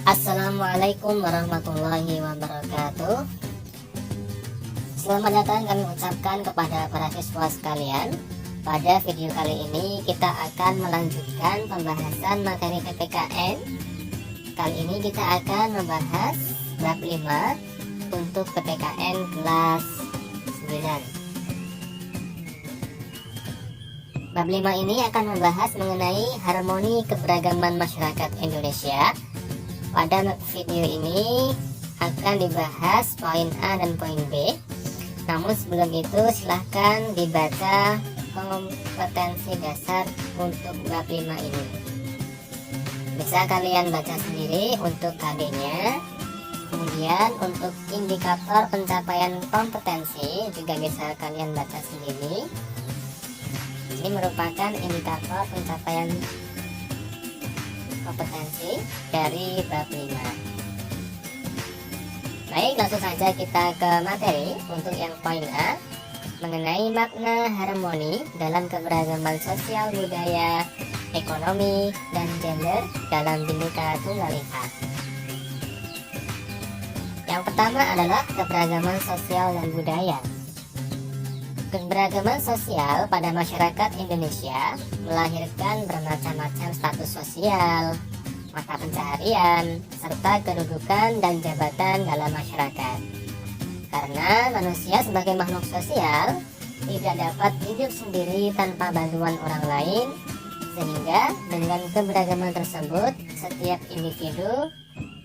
Assalamualaikum warahmatullahi wabarakatuh. Selamat datang kami ucapkan kepada para siswa sekalian. Pada video kali ini kita akan melanjutkan pembahasan materi PPKN. Kali ini kita akan membahas bab 5 untuk PPKN kelas 9. Bab 5 ini akan membahas mengenai harmoni keberagaman masyarakat Indonesia. Pada video ini akan dibahas poin A dan poin B. Namun sebelum itu silahkan dibaca kompetensi dasar untuk bab 5 ini. Bisa kalian baca sendiri untuk KD-nya. Kemudian untuk indikator pencapaian kompetensi juga bisa kalian baca sendiri. Ini merupakan indikator pencapaian kompetensi dari bab 5. Baik, langsung saja kita ke materi. Untuk yang poin A, mengenai makna harmoni dalam keberagaman sosial, budaya, ekonomi, dan gender dalam Bhinneka Tunggal Ika. Yang pertama adalah keberagaman sosial dan budaya. Keberagaman sosial pada masyarakat Indonesia melahirkan bermacam-macam status sosial, mata pencaharian, serta kedudukan dan jabatan dalam masyarakat. Karena manusia sebagai makhluk sosial tidak dapat hidup sendiri tanpa bantuan orang lain, sehingga dengan keberagaman tersebut setiap individu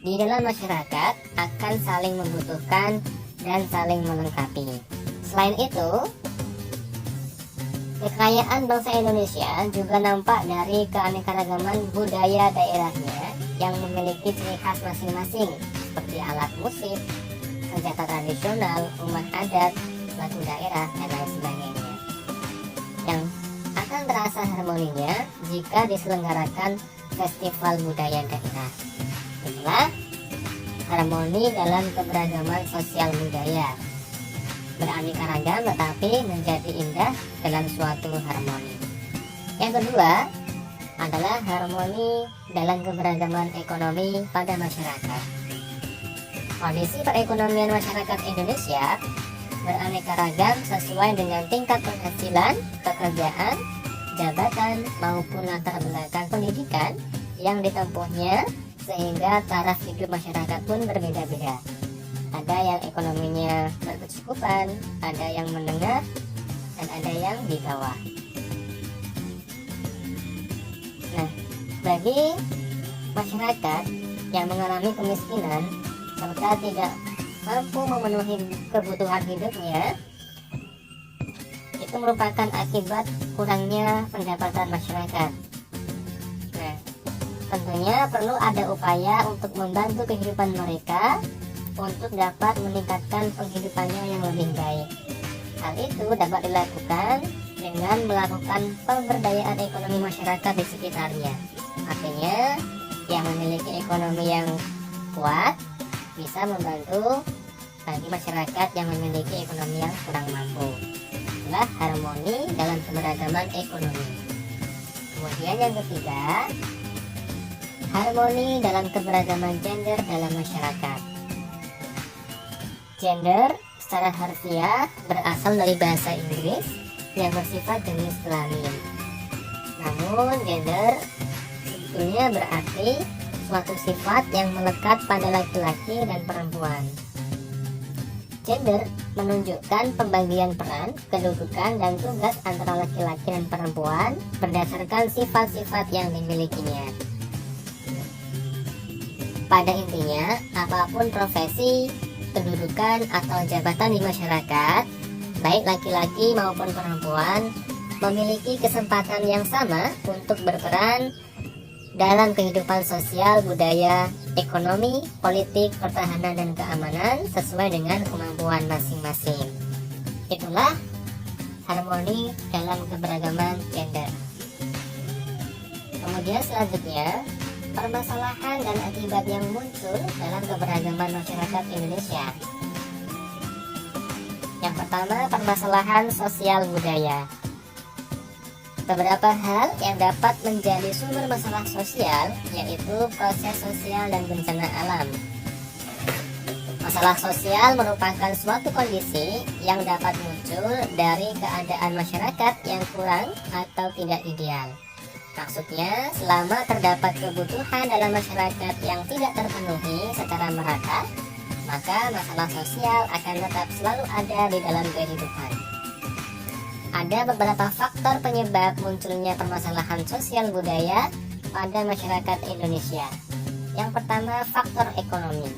di dalam masyarakat akan saling membutuhkan dan saling melengkapi. Selain itu, kekayaan bangsa Indonesia juga nampak dari keanekaragaman budaya daerahnya yang memiliki ciri khas masing-masing, seperti alat musik, senjata tradisional, rumah adat, lagu daerah, dan lain sebagainya, yang akan terasa harmoninya jika diselenggarakan festival budaya daerah. Itulah harmoni dalam keberagaman sosial budaya, beraneka ragam tetapi menjadi indah dalam suatu harmoni. Yang kedua adalah harmoni dalam keberagaman ekonomi pada masyarakat. Kondisi perekonomian masyarakat Indonesia beraneka ragam sesuai dengan tingkat penghasilan, pekerjaan, jabatan, maupun latar belakang pendidikan yang ditempuhnya, sehingga taraf hidup masyarakat pun berbeda-beda. Ada yang ekonominya berkecukupan, ada yang menengah, dan ada yang di bawah. Nah, bagi masyarakat yang mengalami kemiskinan serta tidak mampu memenuhi kebutuhan hidupnya, itu merupakan akibat kurangnya pendapatan masyarakat. Nah, tentunya perlu ada upaya untuk membantu kehidupan mereka untuk dapat meningkatkan penghidupannya yang lebih baik. Hal itu dapat dilakukan dengan melakukan pemberdayaan ekonomi masyarakat di sekitarnya. Artinya, yang memiliki ekonomi yang kuat bisa membantu bagi masyarakat yang memiliki ekonomi yang kurang mampu. Itulah harmoni dalam keberagaman ekonomi. Kemudian yang ketiga, harmoni dalam keberagaman gender dalam masyarakat. Gender secara harfiah berasal dari bahasa Inggris yang bersifat jenis kelamin. Namun gender sebetulnya berarti suatu sifat yang melekat pada laki-laki dan perempuan. Gender menunjukkan pembagian peran, kedudukan, dan tugas antara laki-laki dan perempuan berdasarkan sifat-sifat yang dimilikinya. Pada intinya, apapun profesi, kedudukan, atau jabatan di masyarakat, baik laki-laki maupun perempuan, memiliki kesempatan yang sama untuk berperan dalam kehidupan sosial, budaya, ekonomi, politik, pertahanan, dan keamanan sesuai dengan kemampuan masing-masing. Itulah harmoni dalam keberagaman gender. Kemudian selanjutnya, permasalahan dan akibat yang muncul dalam keberagaman masyarakat Indonesia. Yang pertama, permasalahan sosial budaya. Beberapa hal yang dapat menjadi sumber masalah sosial yaitu proses sosial dan bencana alam. Masalah sosial merupakan suatu kondisi yang dapat muncul dari keadaan masyarakat yang kurang atau tidak ideal. Maksudnya, selama terdapat kebutuhan dalam masyarakat yang tidak terpenuhi secara merata, maka masalah sosial akan tetap selalu ada di dalam kehidupan. Ada beberapa faktor penyebab munculnya permasalahan sosial budaya pada masyarakat Indonesia. Yang pertama, faktor ekonomi.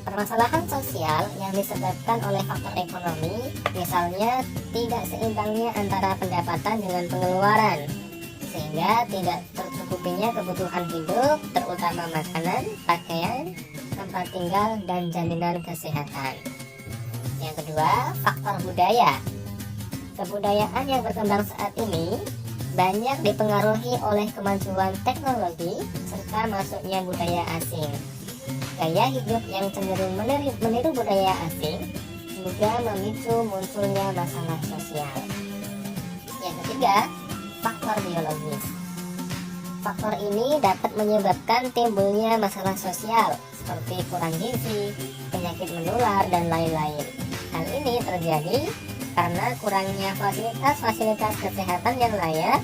Permasalahan sosial yang disebabkan oleh faktor ekonomi, misalnya tidak seimbangnya antara pendapatan dengan pengeluaran, sehingga tidak tercukupinya kebutuhan hidup, terutama makanan, pakaian, tempat tinggal, dan jaminan kesehatan. Yang kedua, faktor budaya. Kebudayaan yang berkembang saat ini banyak dipengaruhi oleh kemajuan teknologi serta masuknya budaya asing. Gaya hidup yang cenderung meniru budaya asing juga memicu munculnya masalah sosial. Yang ketiga, faktor biologis. Faktor ini dapat menyebabkan timbulnya masalah sosial seperti kurang gizi, penyakit menular, dan lain-lain. Hal ini terjadi karena kurangnya fasilitas kesehatan yang layak,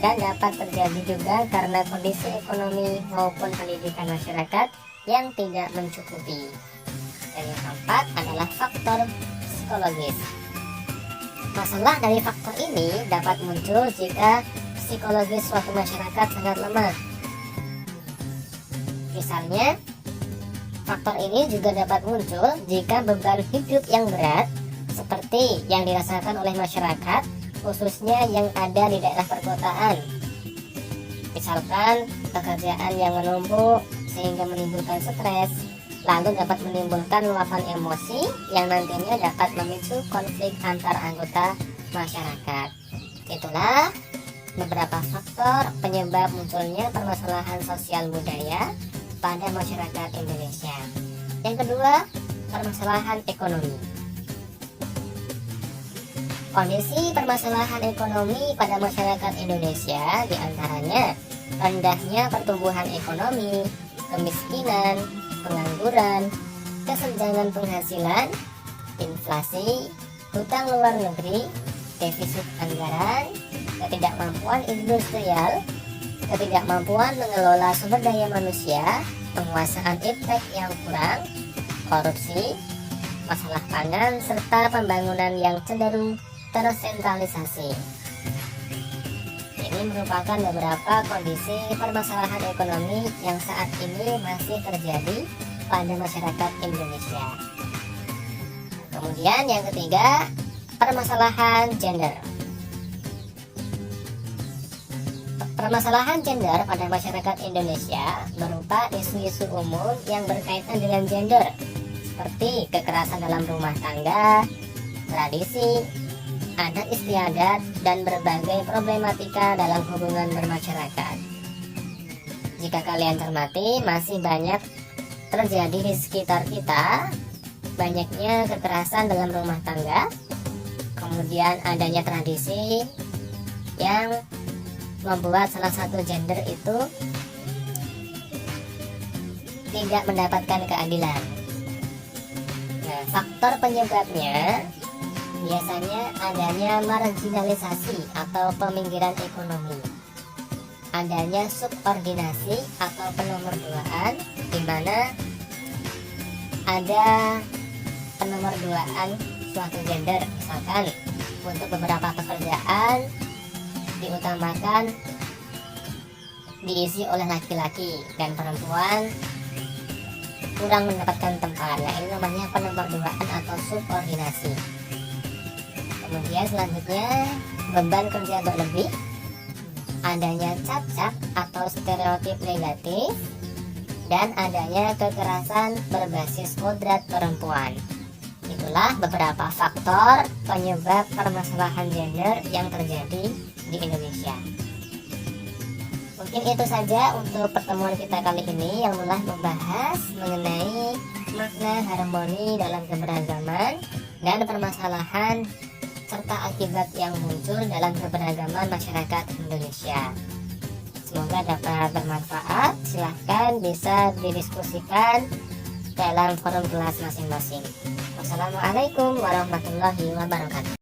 dan dapat terjadi juga karena kondisi ekonomi maupun pendidikan masyarakat yang tidak mencukupi. Dan yang keempat adalah faktor psikologis. Masalah dari faktor ini dapat muncul jika psikologis suatu masyarakat sangat lemah. Misalnya, faktor ini juga dapat muncul jika beban hidup yang berat seperti yang dirasakan oleh masyarakat, khususnya yang ada di daerah perkotaan. Misalkan pekerjaan yang menumpuk sehingga menimbulkan stres, lalu dapat menimbulkan luapan emosi yang nantinya dapat memicu konflik antar anggota masyarakat. Itulah beberapa faktor penyebab munculnya permasalahan sosial budaya pada masyarakat Indonesia. Yang kedua, permasalahan ekonomi. Kondisi permasalahan ekonomi pada masyarakat Indonesia diantaranya rendahnya pertumbuhan ekonomi, kemiskinan, pengangguran, kesenjangan penghasilan, inflasi, hutang luar negeri, defisit anggaran, ketidakmampuan industrial, ketidakmampuan mengelola sumber daya manusia, penguasaan iptek yang kurang, korupsi, masalah pangan, serta pembangunan yang cenderung tersentralisasi. Ini merupakan beberapa kondisi permasalahan ekonomi yang saat ini masih terjadi pada masyarakat Indonesia. Kemudian yang ketiga, permasalahan gender. Permasalahan gender pada masyarakat Indonesia berupa isu-isu umum yang berkaitan dengan gender, seperti kekerasan dalam rumah tangga, tradisi, adat istiadat, dan berbagai problematika dalam hubungan bermasyarakat. Jika kalian cermati, masih banyak terjadi di sekitar kita, banyaknya kekerasan dalam rumah tangga, kemudian adanya tradisi yang membuat salah satu gender itu tidak mendapatkan keadilan. Nah, faktor penyebabnya biasanya adanya marginalisasi atau peminggiran ekonomi, adanya subordinasi atau penomorduaan, di mana ada penomorduaan suatu gender. Misalkan untuk beberapa pekerjaan diutamakan diisi oleh laki-laki dan perempuan kurang mendapatkan tempat. Nah, ini namanya penomorduaan atau subordinasi. Kemudian selanjutnya, beban kerja berlebih, adanya cap-cap atau stereotip negatif, dan adanya kekerasan berbasis kodrat perempuan. Itulah beberapa faktor penyebab permasalahan gender yang terjadi di Indonesia. Mungkin itu saja untuk pertemuan kita kali ini yang telah membahas mengenai makna harmoni dalam keberagaman dan permasalahan serta akibat yang muncul dalam keberagaman masyarakat Indonesia. Semoga dapat bermanfaat. Silahkan bisa didiskusikan dalam forum kelas masing-masing. Wassalamualaikum warahmatullahi wabarakatuh.